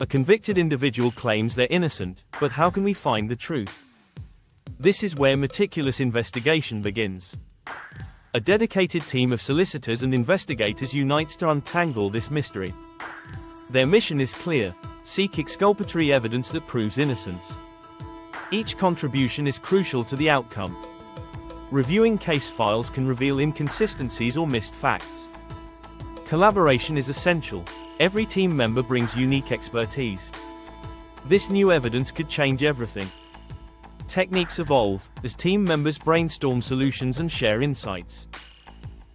A convicted individual claims they're innocent, but how can we find the truth? This is where meticulous investigation begins. A dedicated team of solicitors and investigators unites to untangle this mystery. Their mission is clear: seek exculpatory evidence that proves innocence. Each contribution is crucial to the outcome. Reviewing case files can reveal inconsistencies or missed facts. Collaboration is essential. Every team member brings unique expertise. This new evidence could change everything. Techniques evolve as team members brainstorm solutions and share insights.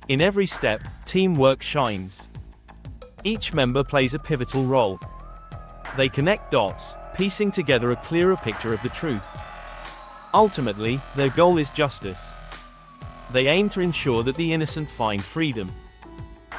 In every step, teamwork shines. Each member plays a pivotal role. They connect dots, piecing together a clearer picture of the truth. Ultimately, their goal is justice. They aim to ensure that the innocent find freedom.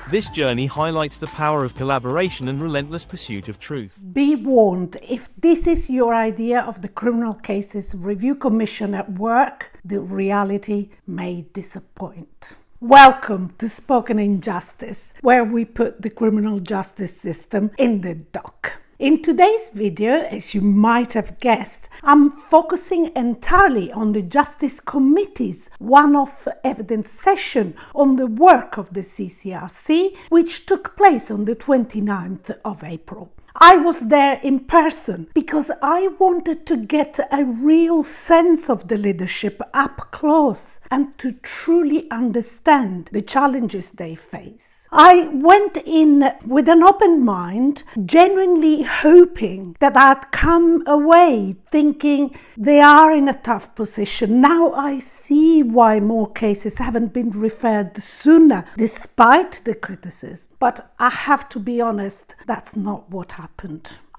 This journey highlights the power of collaboration and relentless pursuit of truth. Be warned, if this is your idea of the Criminal Cases Review Commission at work, the reality may disappoint. Welcome to Spoken Injustice, where we put the criminal justice system in the dock. In today's video, as you might have guessed, I'm focusing entirely on the Justice Committee's one-off evidence session on the work of the CCRC, which took place on the 29th of April. I was there in person because I wanted to get a real sense of the leadership up close and to truly understand the challenges they face. I went in with an open mind, genuinely hoping that I'd come away thinking they are in a tough position. Now I see why more cases haven't been referred sooner, despite the criticism. But I have to be honest, that's not what happened.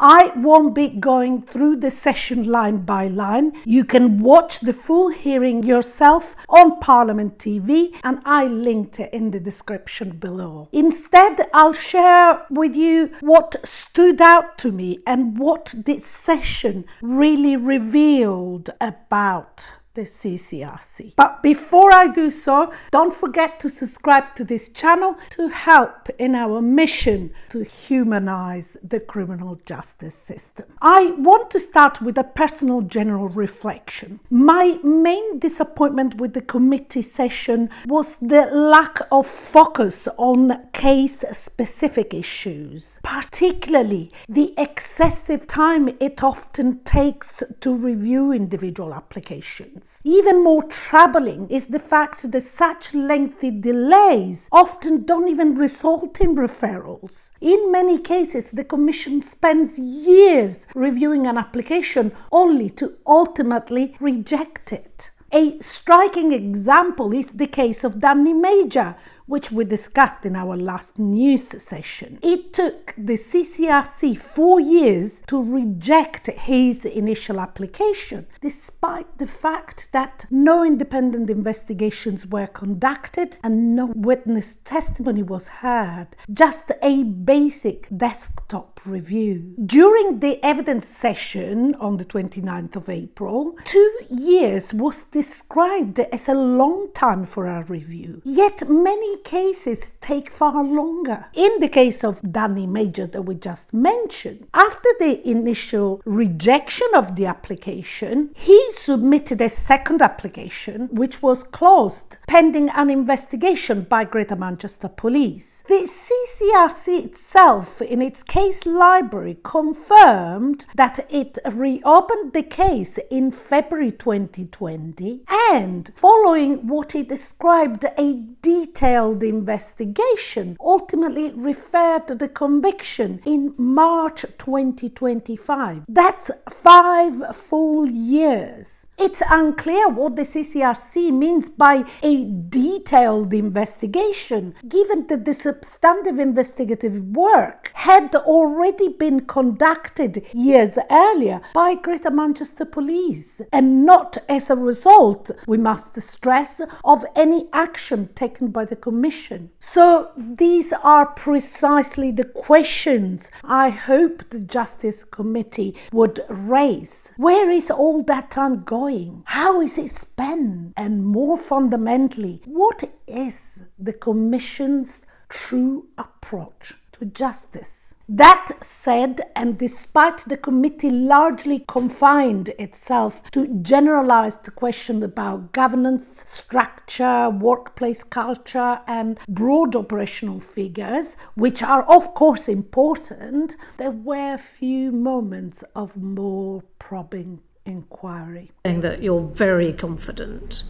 I won't be going through the session line by line. You can watch the full hearing yourself on Parliament TV, and I linked it in the description below. Instead, I'll share with you what stood out to me and what this session really revealed about the CCRC. But before I do so, don't forget to subscribe to this channel to help in our mission to humanize the criminal justice system. I want to start with a personal general reflection. My main disappointment with the committee session was the lack of focus on case-specific issues, particularly the excessive time it often takes to review individual applications. Even more troubling is the fact that such lengthy delays often don't even result in referrals. In many cases, the Commission spends years reviewing an application only to ultimately reject it. A striking example is the case of Danny Major, which we discussed in our last news session. It took the CCRC 4 years to reject his initial application, despite the fact that no independent investigations were conducted and no witness testimony was heard, just a basic desktop review. During the evidence session on the 29th of April, 2 years was described as a long time for a review, yet many cases take far longer. In the case of Danny Major that we just mentioned, after the initial rejection of the application, he submitted a second application which was closed pending an investigation by Greater Manchester Police. The CCRC itself, in its case library, confirmed that it reopened the case in February 2020 and, following what it described a detailed investigation, ultimately referred to the conviction in March 2025. That's 5 full years. It's unclear what the CCRC means by a detailed investigation, given that the substantive investigative work had already been conducted years earlier by Greater Manchester Police, and not as a result, we must stress, of any action taken by the Commission. So these are precisely the questions I hope the Justice Committee would raise. Where is all that time going? How is it spent? And more fundamentally, what is the Commission's true approach to justice. That said, and despite the committee largely confined itself to generalized questions about governance, structure, workplace culture, and broad operational figures, which are of course important, there were few moments of more probing inquiry. Saying that you're very confident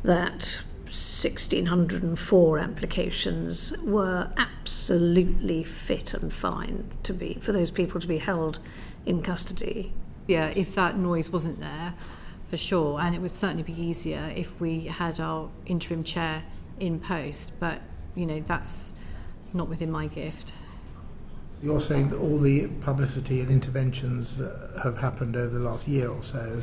that 1,604 applications were absolutely fit and fine for those people to be held in custody. Yeah, if that noise wasn't there, for sure, and it would certainly be easier if we had our interim chair in post, but that's not within my gift. You're saying that all the publicity and interventions that have happened over the last year or so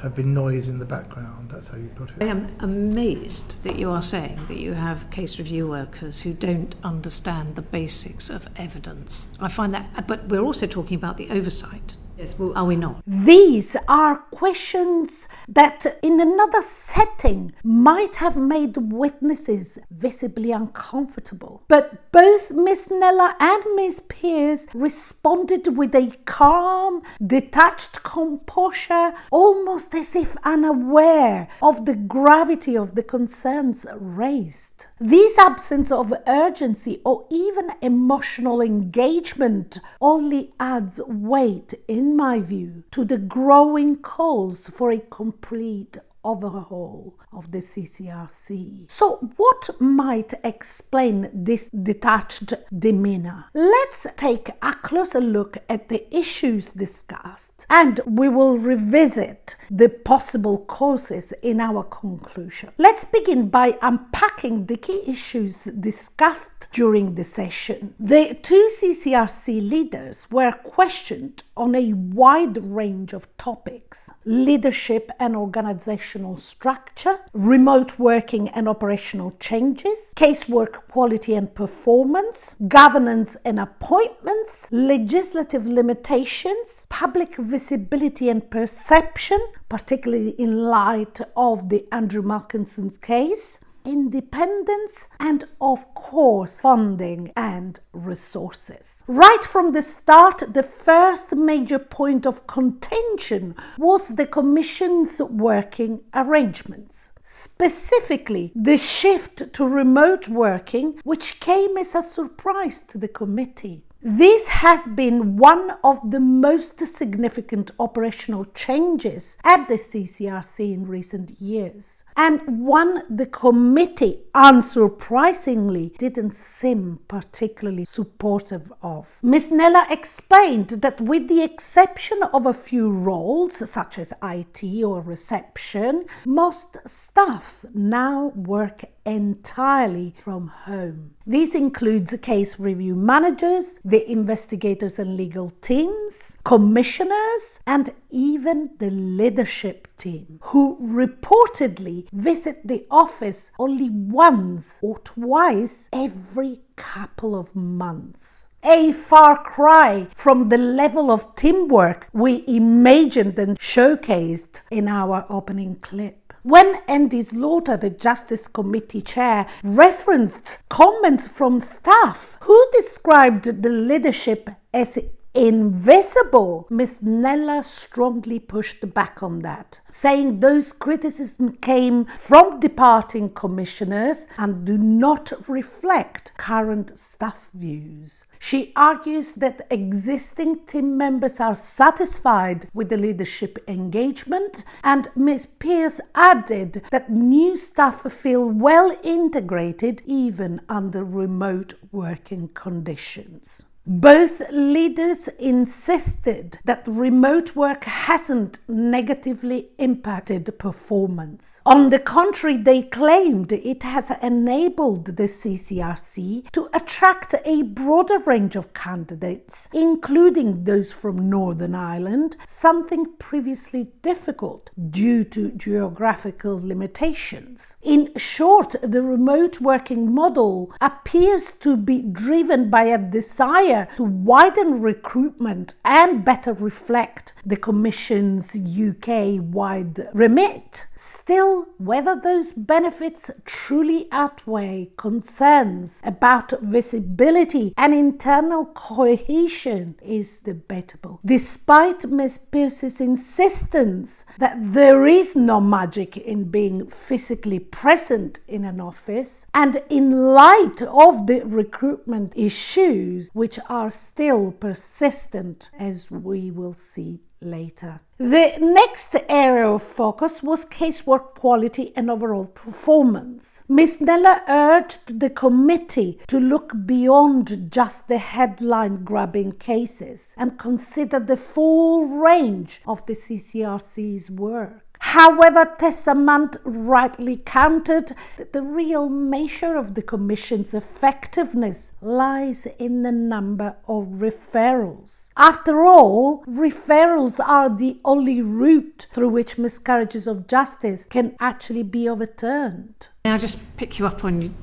have been noise in the background, that's how you put it. I am amazed that you are saying that you have case review workers who don't understand the basics of evidence. I find that, but we're also talking about the oversight. Yes, well, Are we not? These are questions that in another setting might have made witnesses visibly uncomfortable. But both Miss Nella and Miss Pierce responded with a calm, detached composure, almost as if unaware of the gravity of the concerns raised. This absence of urgency or even emotional engagement only adds weight, in my view, to the growing calls for a complete overhaul of the CCRC. So what might explain this detached demeanor? Let's take a closer look at the issues discussed, and we will revisit the possible causes in our conclusion. Let's begin by unpacking the key issues discussed during the session. The two CCRC leaders were questioned on a wide range of topics: leadership and organizational structure, remote working and operational changes, casework quality and performance, governance and appointments, legislative limitations, public visibility and perception, particularly in light of the Andrew Malkinson's case, independence, and of course funding and resources. Right from the start, the first major point of contention was the Commission's working arrangements. Specifically, the shift to remote working, which came as a surprise to the committee. This has been one of the most significant operational changes at the CCRC in recent years, and one the committee, unsurprisingly, didn't seem particularly supportive of. Ms. Nella explained that with the exception of a few roles, such as IT or reception, most staff now work entirely from home. This includes case review managers, the investigators and legal teams, commissioners, and even the leadership team, who reportedly visit the office only once or twice every couple of months. A far cry from the level of teamwork we imagined and showcased in our opening clip. When Andy Slaughter, the Justice Committee chair, referenced comments from staff who described the leadership as invisible, Ms. Nella strongly pushed back on that, saying those criticisms came from departing commissioners and do not reflect current staff views. She argues that existing team members are satisfied with the leadership engagement, and Ms. Pierce added that new staff feel well integrated even under remote working conditions. Both leaders insisted that remote work hasn't negatively impacted performance. On the contrary, they claimed it has enabled the CCRC to attract a broader range of candidates, including those from Northern Ireland, something previously difficult due to geographical limitations. In short, the remote working model appears to be driven by a desire desire to widen recruitment and better reflect the Commission's UK-wide remit. Still, whether those benefits truly outweigh concerns about visibility and internal cohesion is debatable. Despite Ms. Pearce's insistence that there is no magic in being physically present in an office, and in light of the recruitment issues which are still persistent, as we will see later. The next area of focus was casework quality and overall performance. Ms. Neller urged the committee to look beyond just the headline-grabbing cases and consider the full range of the CCRC's work. However, Tessa Munt rightly countered that the real measure of the Commission's effectiveness lies in the number of referrals. After all, referrals are the only route through which miscarriages of justice can actually be overturned. I'll just pick you up on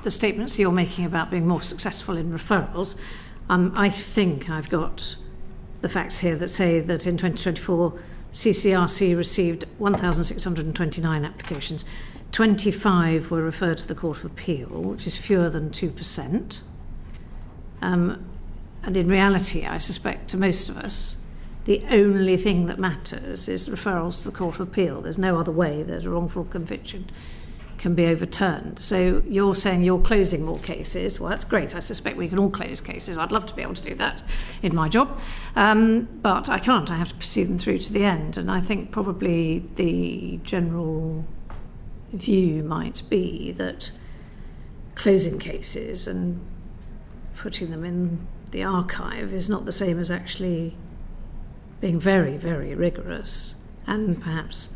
the statements you're making about being more successful in referrals. I think I've got the facts here that say that in 2024, CCRC received 1,629 applications. 25 were referred to the Court of Appeal, which is fewer than 2%. And in reality, I suspect to most of us, the only thing that matters is referrals to the Court of Appeal. There's no other way that a wrongful conviction can be overturned. So you're saying you're closing more cases. Well, that's great. I suspect we can all close cases. I'd love to be able to do that in my job. But I can't. I have to pursue them through to the end. And I think probably the general view might be that closing cases and putting them in the archive is not the same as actually being very, very rigorous and perhaps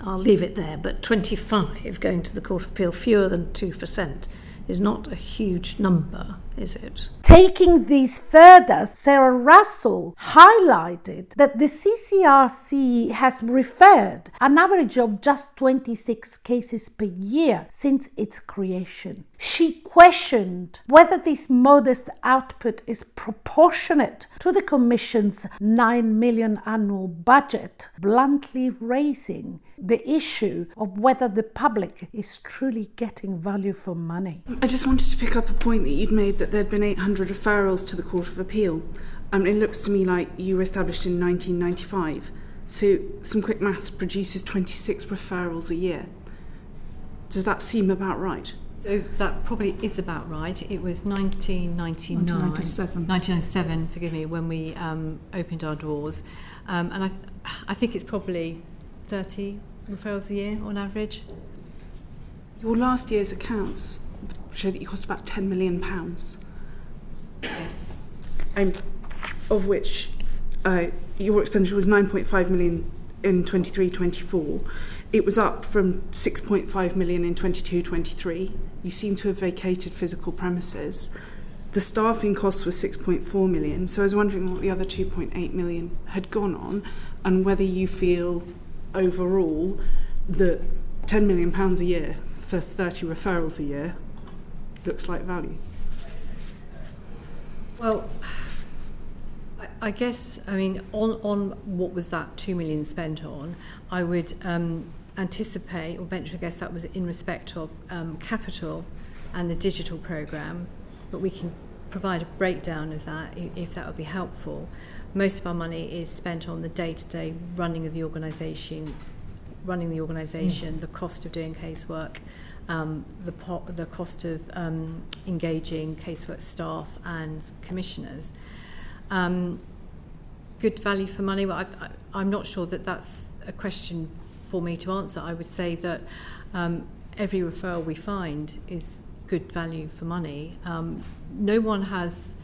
I'll leave it there, but 25 going to the Court of Appeal, fewer than 2%, is not a huge number, is it? Taking these further, Sarah Russell highlighted that the CCRC has referred an average of just 26 cases per year since its creation. She questioned whether this modest output is proportionate to the Commission's £9 million annual budget, bluntly raising the issue of whether the public is truly getting value for money. I just wanted to pick up a point that you'd made that there'd been 800 referrals to the Court of Appeal. It looks to me like you were established in 1995. So some quick maths produces 26 referrals a year. Does that seem about right? So that probably is about right. It was 1997, forgive me, when we opened our doors. And I think it's probably 30 referrals a year on average. Your last year's accounts show that you cost about £10 million. Yes. Of which your expenditure was 9.5 million in 23-24. It was up from 6.5 million in 22-23. You seem to have vacated physical premises. The staffing costs were 6.4 million. So I was wondering what the other 2.8 million had gone on, and whether you feel overall that £10 million a year for 30 referrals a year looks like value. Well, I guess, on what was that 2 million spent on, I would anticipate or venture a guess that was in respect of capital and the digital programme, but we can provide a breakdown of that if that would be helpful. Most of our money is spent on the day-to-day running of the organisation, the cost of doing casework, the cost of engaging casework staff and commissioners. Good value for money, well, I'm not sure that that's a question for me to answer. I would say that every referral we find is good value for money. No one has,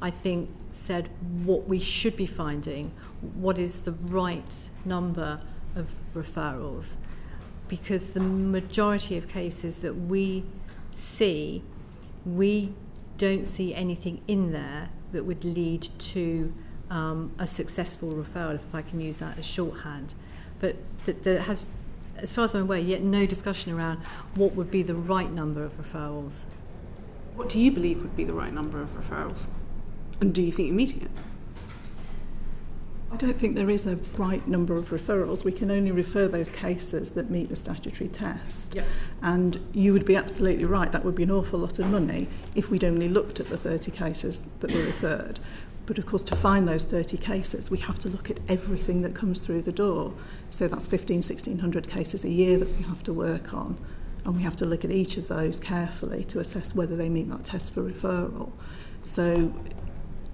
I think, said what we should be finding, what is the right number of referrals, because the majority of cases that we see, we don't see anything in there that would lead to a successful referral, if I can use that as shorthand. But there has, as far as I'm aware, yet no discussion around what would be the right number of referrals. What do you believe would be the right number of referrals? And do you think you're meeting it? I don't think there is a right number of referrals. We can only refer those cases that meet the statutory test. Yep. And you would be absolutely right, that would be an awful lot of money if we'd only looked at the 30 cases that were referred. But of course, to find those 30 cases, we have to look at everything that comes through the door. So that's 1,600 cases a year that we have to work on. And we have to look at each of those carefully to assess whether they meet that test for referral. So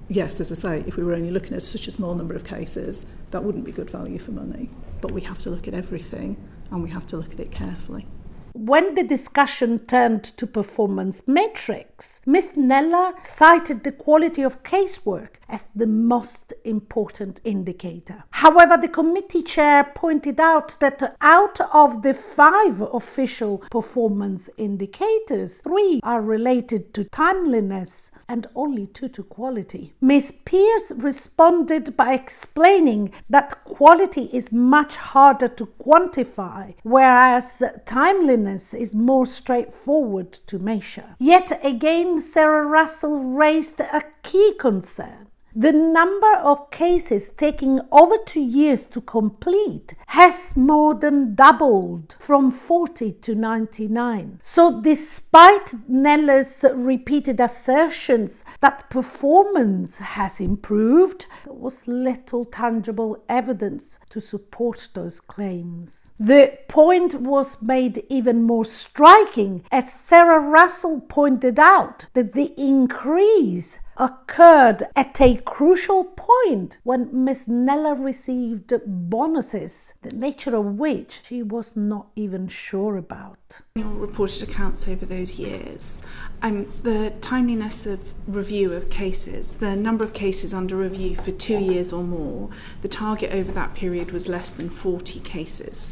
yes, as I say, if we were only looking at such a small number of cases, that wouldn't be good value for money. But we have to look at everything, and we have to look at it carefully. When the discussion turned to performance metrics, Ms. Neller cited the quality of casework as the most important indicator. However, the committee chair pointed out that out of the 5 official performance indicators, 3 are related to timeliness and only 2 to quality. Ms. Pierce responded by explaining that quality is much harder to quantify, whereas timeliness is more straightforward to measure. Yet again, Sarah Russell raised a key concern. The number of cases taking over 2 years to complete has more than doubled from 40 to 99. So despite Neller's repeated assertions that performance has improved, there was little tangible evidence to support those claims. The point was made even more striking as Sarah Russell pointed out that the increase occurred at a crucial point when Ms. Neller received bonuses, the nature of which she was not even sure about. Your reported accounts over those years, the timeliness of review of cases, the number of cases under review for 2 years or more, the target over that period was less than 40 cases.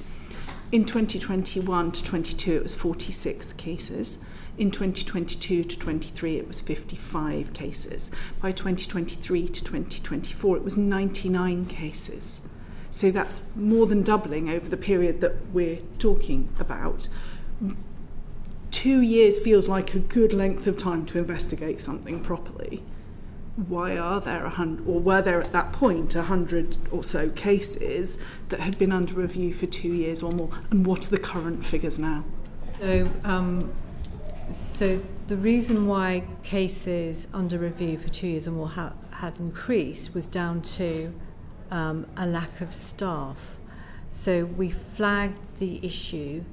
In 2021 to 22, it was 46 cases. In 2022 to 23, it was 55 cases. By 2023 to 2024, it was 99 cases. So that's more than doubling over the period that we're talking about. 2 years feels like a good length of time to investigate something properly. Why are there 100, or were there at that point 100 or so cases that had been under review for 2 years or more? And what are the current figures now? So the reason why cases under review for 2 years or more had increased was down to a lack of staff. So we flagged the issue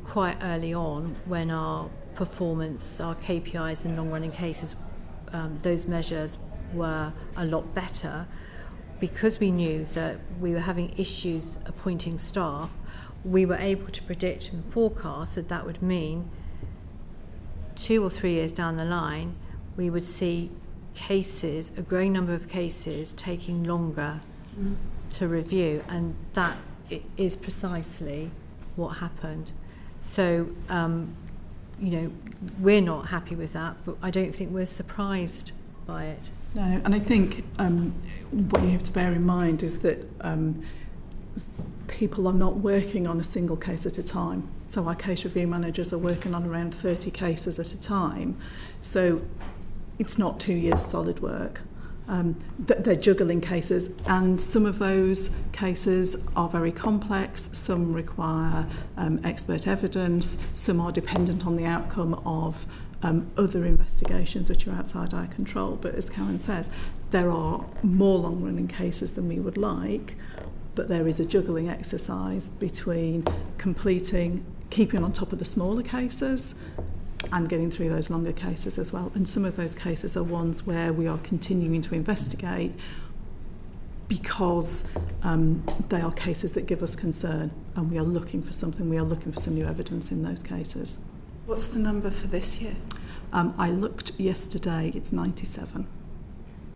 quite early on when our performance, our KPIs and long-running cases, those measures were a lot better. Because we knew that we were having issues appointing staff, we were able to predict and forecast that would mean 2 or 3 years down the line, we would see cases, a growing number of cases, taking longer to review, and that is precisely what happened. So, we're not happy with that, but I don't think we're surprised by it. No, and I think what you have to bear in mind is that people are not working on a single case at a time. So our case review managers are working on around 30 cases at a time. So it's not 2 years solid work. They're juggling cases, and some of those cases are very complex, some require expert evidence, some are dependent on the outcome of other investigations which are outside our control. But as Karen says, there are more long-running cases than we would like, but there is a juggling exercise between keeping on top of the smaller cases and getting through those longer cases as well. And some of those cases are ones where we are continuing to investigate because they are cases that give us concern, and we are looking for some new evidence in those cases. What's the number for this year? I looked yesterday, it's 97.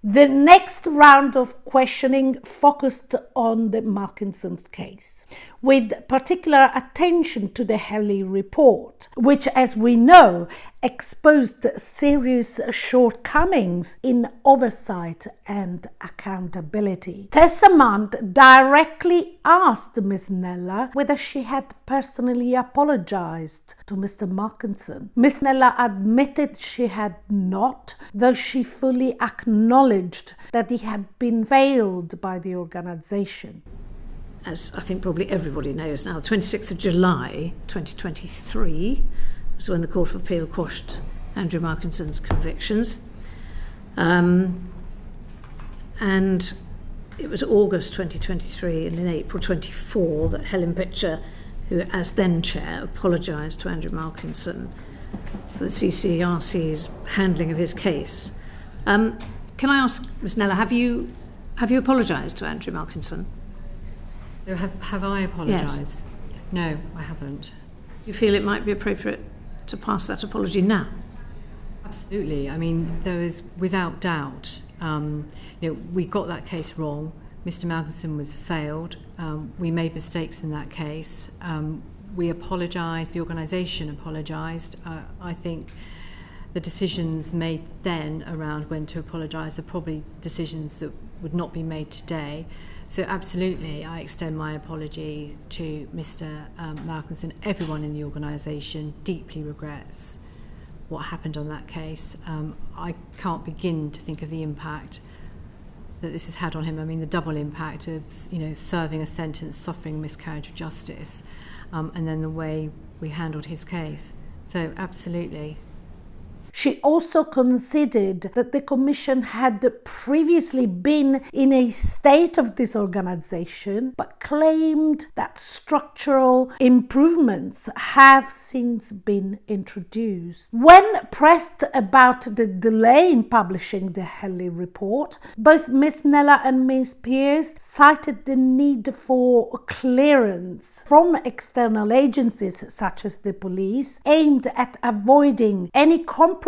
The next round of questioning focused on the Malkinson's case, with particular attention to the Helly report, which, as we know, exposed serious shortcomings in oversight and accountability. Tessa Munt directly asked Ms. Nella whether she had personally apologised to Mr. Malkinson. Ms. Nella admitted she had not, though she fully acknowledged that he had been failed by the organisation. As I think probably everybody knows now, the 26th of July 2023 was when the Court of Appeal quashed Andrew Malkinson's convictions. And it was August 2023 and in April 24 that Helen Pitcher, who as then chair, apologised to Andrew Malkinson for the CCRC's handling of his case. Can I ask, Ms. Nella, have you apologised to Andrew Malkinson? So have I apologised? Yes. No, I haven't. You feel it might be appropriate to pass that apology now? Absolutely. I mean, there is without doubt, we got that case wrong. Mr. Malkinson was failed. We made mistakes in that case. We apologised. The organisation apologised. I think the decisions made then around when to apologise are probably decisions that would not be made today. So absolutely, I extend my apology to Mr. Malkinson. Everyone in the organisation deeply regrets what happened on that case. I can't begin to think of the impact that this has had on him. I mean, the double impact of, serving a sentence, suffering miscarriage of justice, and then the way we handled his case. So absolutely. She also considered that the Commission had previously been in a state of disorganisation, but claimed that structural improvements have since been introduced. When pressed about the delay in publishing the Helley report, both Ms. Nella and Ms. Pearce cited the need for clearance from external agencies such as the police, aimed at avoiding any compromise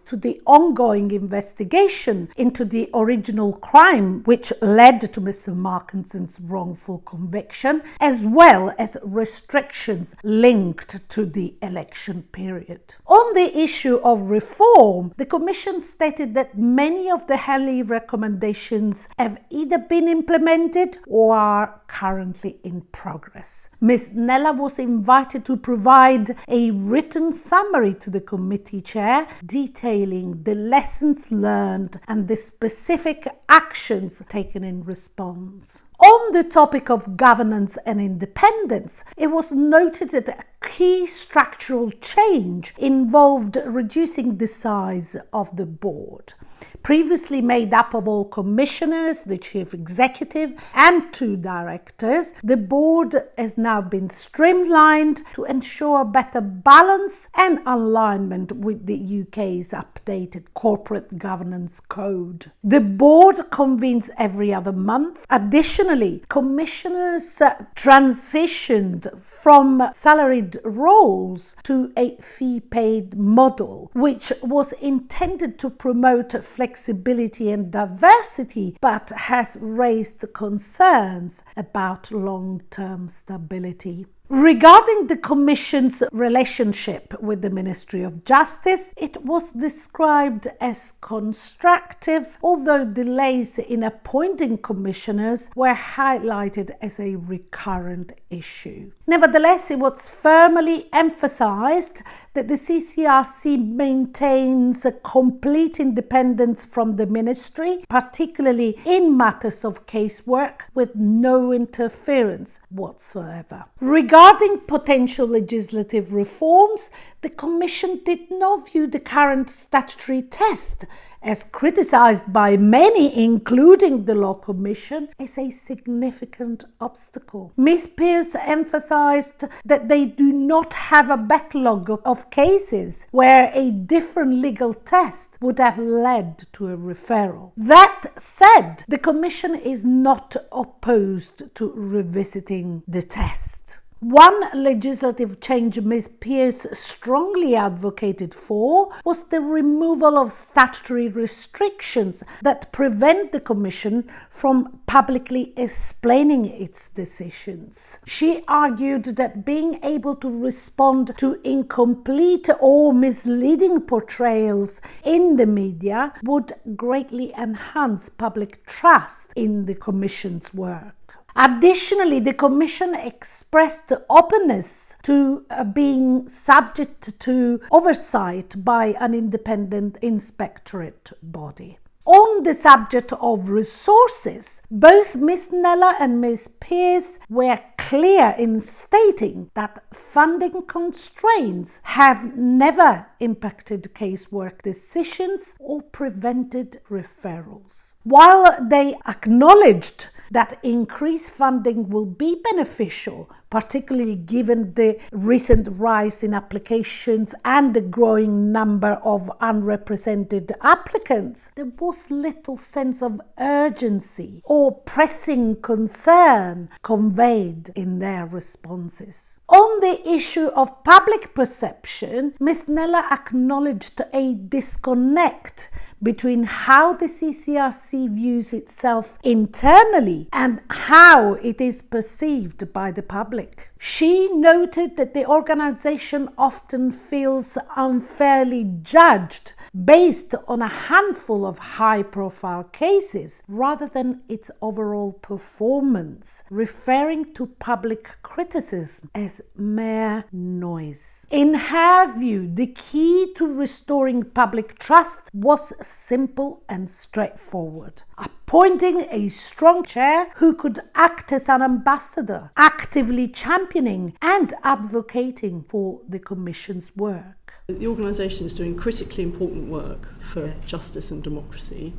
to the ongoing investigation into the original crime which led to Mr. Malkinson's wrongful conviction, as well as restrictions linked to the election period. On the issue of reform, the Commission stated that many of the Helley recommendations have either been implemented or are currently in progress. Ms. Nella was invited to provide a written summary to the committee chair detailing the lessons learned and the specific actions taken in response. On the topic of governance and independence, it was noted that a key structural change involved reducing the size of the board. Previously made up of all commissioners, the chief executive and 2 directors, the board has now been streamlined to ensure better balance and alignment with the UK's updated corporate governance code. The board convenes every other month. Additionally, commissioners transitioned from salaried roles to a fee-paid model, which was intended to promote flexibility and diversity, but has raised concerns about long-term stability. Regarding the Commission's relationship with the Ministry of Justice, it was described as constructive, although delays in appointing commissioners were highlighted as a recurrent issue. Nevertheless, it was firmly emphasised that the CCRC maintains a complete independence from the Ministry, particularly in matters of casework, with no interference whatsoever. Regarding potential legislative reforms, the Commission did not view the current statutory test, as criticised by many, including the Law Commission, as a significant obstacle. Ms. Pearce emphasised that they do not have a backlog of cases where a different legal test would have led to a referral. That said, the Commission is not opposed to revisiting the test. One legislative change Ms. Pearce strongly advocated for was the removal of statutory restrictions that prevent the Commission from publicly explaining its decisions. She argued that being able to respond to incomplete or misleading portrayals in the media would greatly enhance public trust in the Commission's work. Additionally, the Commission expressed openness to being subject to oversight by an independent inspectorate body. On the subject of resources, both Ms. Kneller and Ms. Pearce were clear in stating that funding constraints have never impacted casework decisions or prevented referrals. While they acknowledged that increased funding will be beneficial, particularly given the recent rise in applications and the growing number of unrepresented applicants, there was little sense of urgency or pressing concern conveyed in their responses. On the issue of public perception, Ms. Kneller acknowledged a disconnect between how the CCRC views itself internally and how it is perceived by the public. She noted that the organization often feels unfairly judged based on a handful of high-profile cases rather than its overall performance, referring to public criticism as mere noise. In her view, the key to restoring public trust was simple and straightforward: appointing a strong chair who could act as an ambassador, actively championing and advocating for the Commission's work. The organisation is doing critically important work for justice and democracy,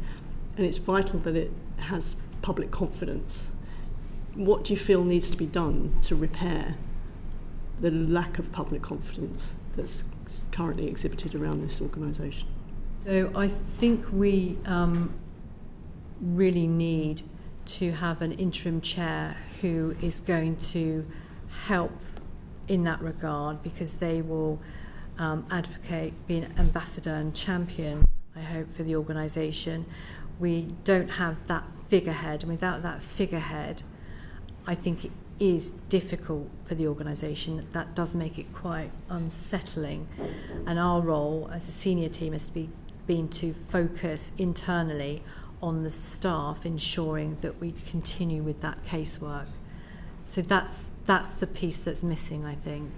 and it's vital that it has public confidence. What do you feel needs to be done to repair the lack of public confidence that's currently exhibited around this organisation? So I think we really need to have an interim chair who is going to help in that regard, because they will advocate, be an ambassador and champion, I hope, for the organisation. We don't have that figurehead, and without that figurehead, I think it is difficult for the organisation. That does make it quite unsettling, and our role as a senior team has been to focus internally on the staff, ensuring that we continue with that casework. So that's the piece that's missing, I think.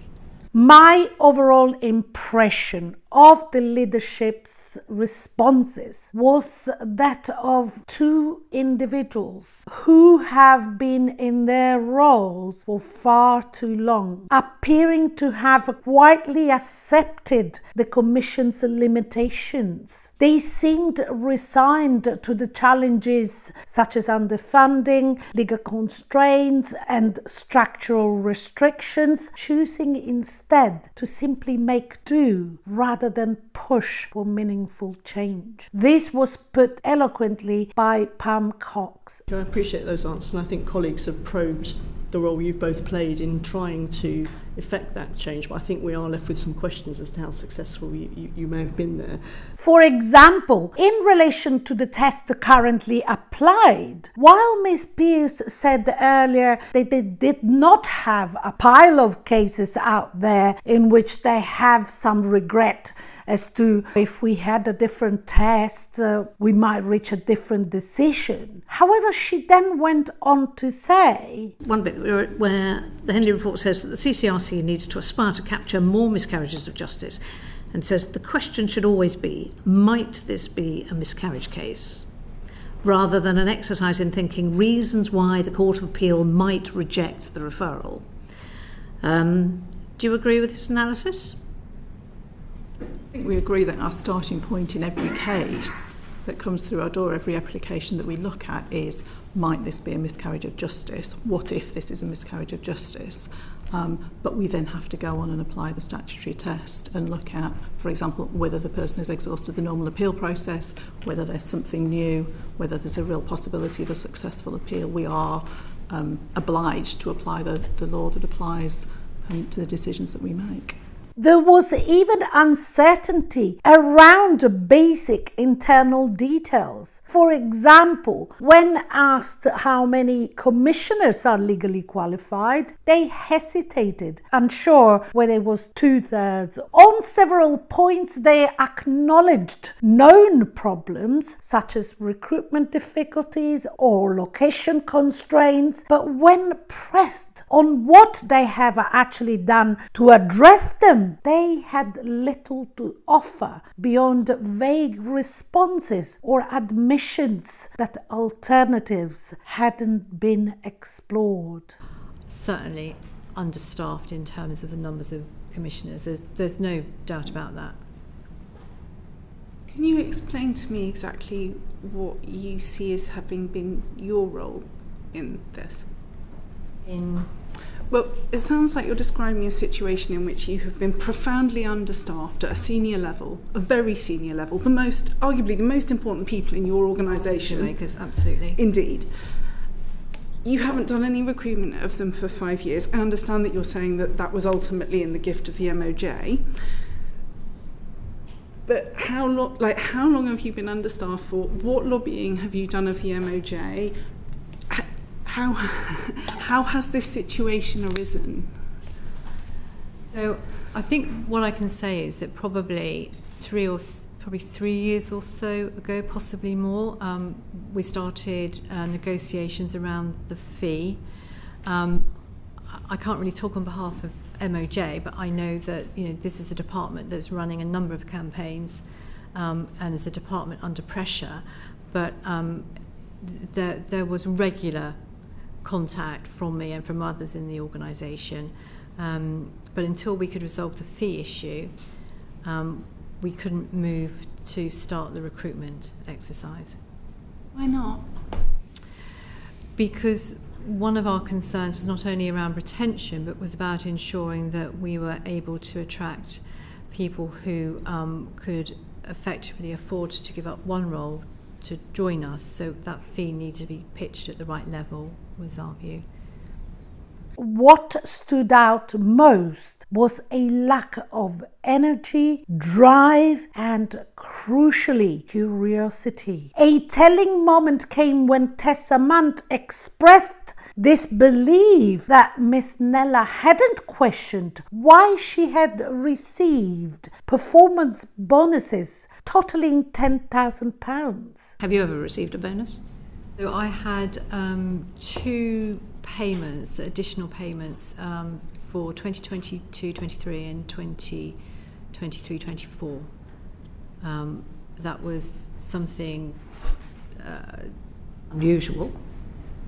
My overall impression of the leadership's responses was that of two individuals who have been in their roles for far too long, appearing to have quietly accepted the Commission's limitations. They seemed resigned to the challenges such as underfunding, legal constraints and structural restrictions, choosing instead to simply make do rather than push for meaningful change. This was put eloquently by Pam Cox. I appreciate those answers, and I think colleagues have probed the role you've both played in trying to effect that change, but I think we are left with some questions as to how successful you may have been there. For example, in relation to the test currently applied, while Ms. Pearce said earlier that they did not have a pile of cases out there in which they have some regret as to if we had a different test, we might reach a different decision. However, she then went on to say, one bit where the Henley report says that the CCRC needs to aspire to capture more miscarriages of justice, and says the question should always be, might this be a miscarriage case? Rather than an exercise in thinking reasons why the Court of Appeal might reject the referral. Do you agree with this analysis? I think we agree that our starting point in every case that comes through our door, every application that we look at is, might this be a miscarriage of justice? What if this is a miscarriage of justice? But we then have to go on and apply the statutory test and look at, for example, whether the person has exhausted the normal appeal process, whether there's something new, whether there's a real possibility of a successful appeal. We are obliged to apply the law that applies to the decisions that we make. There was even uncertainty around basic internal details. For example, when asked how many commissioners are legally qualified, they hesitated, unsure whether it was 2/3. On several points, they acknowledged known problems such as recruitment difficulties or location constraints, but when pressed on what they have actually done to address them, they had little to offer beyond vague responses or admissions that alternatives hadn't been explored. Certainly understaffed in terms of the numbers of commissioners. There's no doubt about that. Can you explain to me exactly what you see as having been your role in this? Well, it sounds like you're describing a situation in which you have been profoundly understaffed at a senior level, a very senior level, arguably the most important people in your organisation. Makers, absolutely. Indeed. You haven't done any recruitment of them for 5 years. I understand that you're saying that was ultimately in the gift of the MOJ. But how long have you been understaffed for? What lobbying have you done of the MOJ? How has this situation arisen? So I think what I can say is that probably 3 years or so ago, possibly more, we started negotiations around the fee. I can't really talk on behalf of MOJ, but I know that this is a department that's running a number of campaigns and is a department under pressure. But there was regular contact from me and from others in the organisation, but until we could resolve the fee issue, we couldn't move to start the recruitment exercise. Why not? Because one of our concerns was not only around retention, but was about ensuring that we were able to attract people who could effectively afford to give up one role to join us, so that fee needed to be pitched at the right level, was our view. What stood out most was a lack of energy, drive, and crucially, curiosity. A telling moment came when Tessa Munt expressed disbelief that Miss Nella hadn't questioned why she had received performance bonuses totaling £10,000. Have you ever received a bonus? So I had 2 payments, additional payments, for 2022-23 and 2023-24. That was something unusual.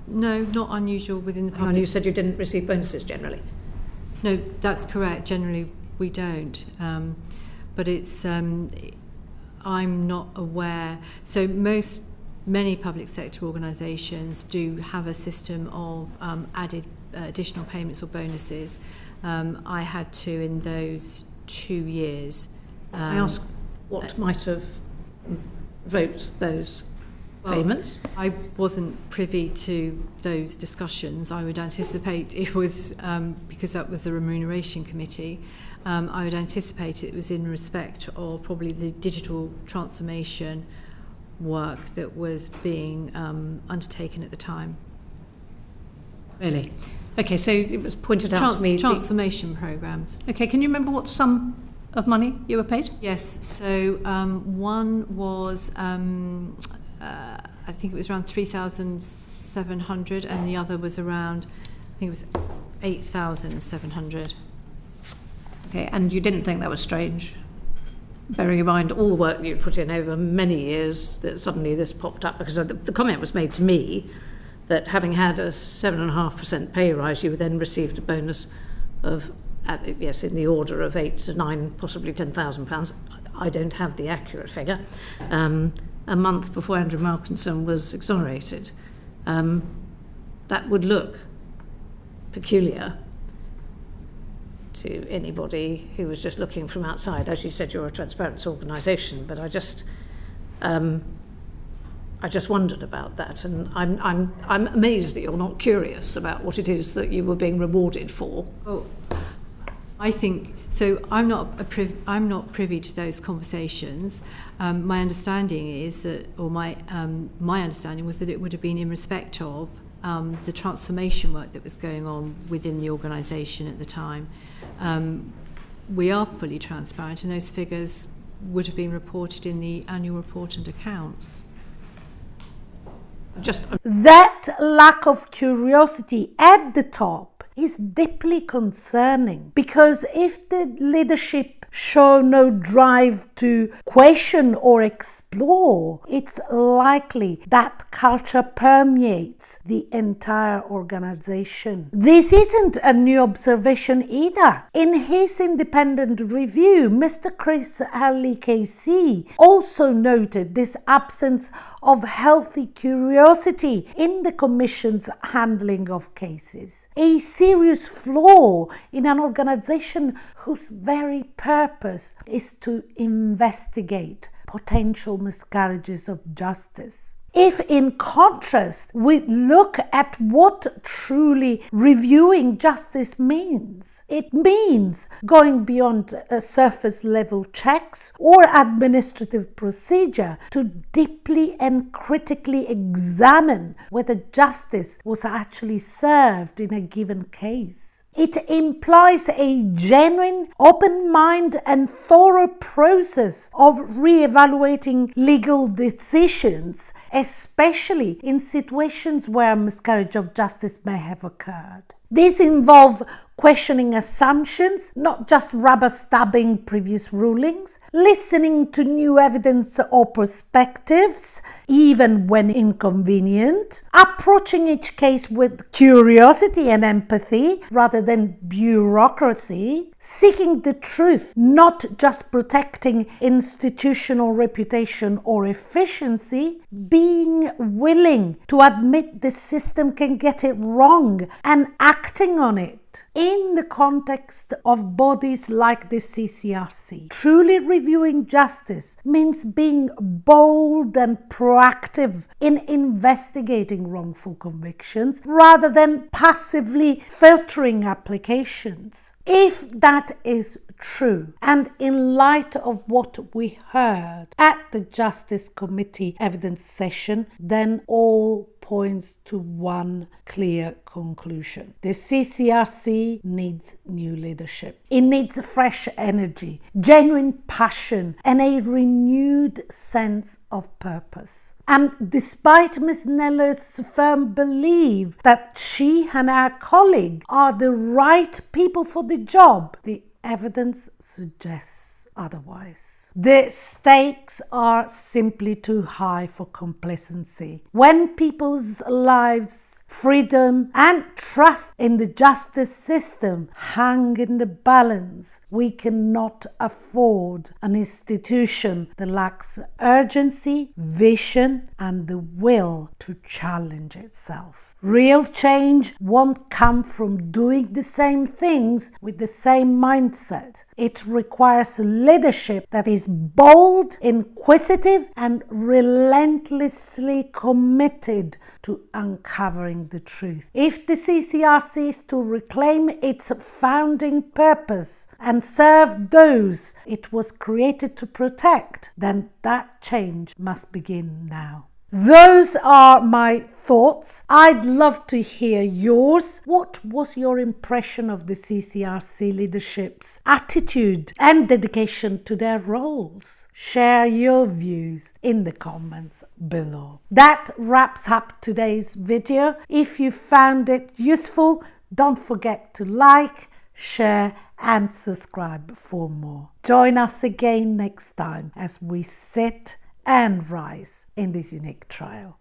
No, not unusual within the public. And you said you didn't receive bonuses generally. No, that's correct. Generally, we don't. But it's I'm not aware. So many public sector organisations do have a system of additional payments or bonuses. I had 2 in those 2 years. I ask what might have evoked those payments? I wasn't privy to those discussions. I would anticipate it was, because that was the remuneration committee, I would anticipate it was in respect of probably the digital transformation work that was being undertaken at the time. Really? Okay, so it was pointed out to me... Transformation programmes. Okay, can you remember what sum of money you were paid? Yes, so one was... I think it was around 3,700, and the other was around, I think it was 8,700. Okay, and you didn't think that was strange, bearing in mind all the work you'd put in over many years, that suddenly this popped up? Because the comment was made to me that having had a 7.5% pay rise, you then received a bonus of, yes, in the order of 8 to 9, possibly £10,000. I don't have the accurate figure. A month before Andrew Malkinson was exonerated. That would look peculiar to anybody who was just looking from outside. As you said, you're a transparency organisation, but I just I just wondered about that, and I'm amazed that you're not curious about what it is that you were being rewarded for. Well, I think so. I'm not privy to those conversations. My understanding is that, or my understanding was that it would have been in respect of the transformation work that was going on within the organisation at the time. We are fully transparent, and those figures would have been reported in the annual report and accounts. That lack of curiosity at the top is deeply concerning, because if the leadership show no drive to question or explore, it's likely that culture permeates the entire organization. This isn't a new observation either. In his independent review, Mr. Chris Halley KC also noted this absence of healthy curiosity in the Commission's handling of cases, a serious flaw in an organization whose very purpose is to investigate potential miscarriages of justice. If, in contrast, we look at what truly reviewing justice means, it means going beyond surface level checks or administrative procedure to deeply and critically examine whether justice was actually served in a given case. It implies a genuine, open mind and thorough process of re-evaluating legal decisions, especially in situations where miscarriage of justice may have occurred. These involve questioning assumptions, not just rubber-stabbing previous rulings, listening to new evidence or perspectives, even when inconvenient, approaching each case with curiosity and empathy rather than bureaucracy, seeking the truth, not just protecting institutional reputation or efficiency, being willing to admit the system can get it wrong and acting on it. In the context of bodies like the CCRC, truly reviewing justice means being bold and proactive in investigating wrongful convictions rather than passively filtering applications. If that is true, and in light of what we heard at the Justice Committee evidence session, then all points to one clear conclusion. The CCRC needs new leadership. It needs fresh energy, genuine passion, and a renewed sense of purpose. And despite Ms. Neller's firm belief that she and her colleague are the right people for the job, the evidence suggests otherwise. The stakes are simply too high for complacency. When people's lives, freedom, and trust in the justice system hang in the balance, we cannot afford an institution that lacks urgency, vision, and the will to challenge itself. Real change won't come from doing the same things with the same mindset. It requires leadership that is bold, inquisitive, and relentlessly committed to uncovering the truth. If the CCRC is to reclaim its founding purpose and serve those it was created to protect, then that change must begin now. Those are my thoughts. I'd love to hear yours. What was your impression of the CCRC leadership's attitude and dedication to their roles? Share your views in the comments below. That wraps up today's video. If you found it useful, don't forget to like, share, and subscribe for more. Join us again next time as we sit and rise in this unique trial.